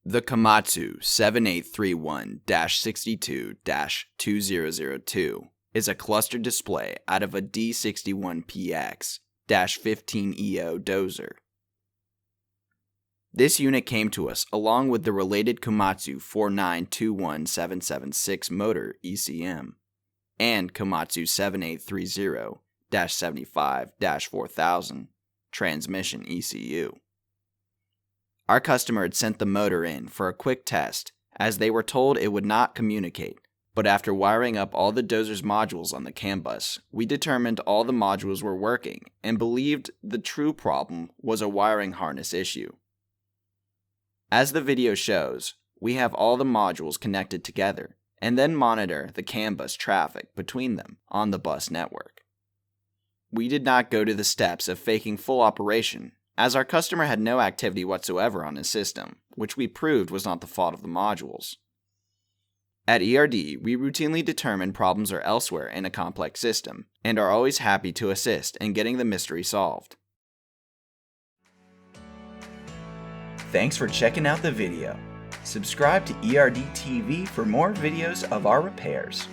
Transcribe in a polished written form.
The Komatsu 7831-62-2002 is a cluster display out of a D61PX-15EO dozer. This unit came to us along with the related Komatsu 4921776 motor ECM and Komatsu 7830-75-4000 transmission ECU. Our customer had sent the motor in for a quick test as they were told it would not communicate, but after wiring up all the dozer's modules on the CAN bus, we determined all the modules were working and believed the true problem was a wiring harness issue. As the video shows, we have all the modules connected together and then monitor the CAN bus traffic between them on the bus network. We did not go to the steps of faking full operation, as our customer had no activity whatsoever on his system, which we proved was not the fault of the modules. At ERD, we routinely determine problems are elsewhere in a complex system, and are always happy to assist in getting the mystery solved. Thanks for checking out the video. Subscribe to ERD TV for more videos of our repairs.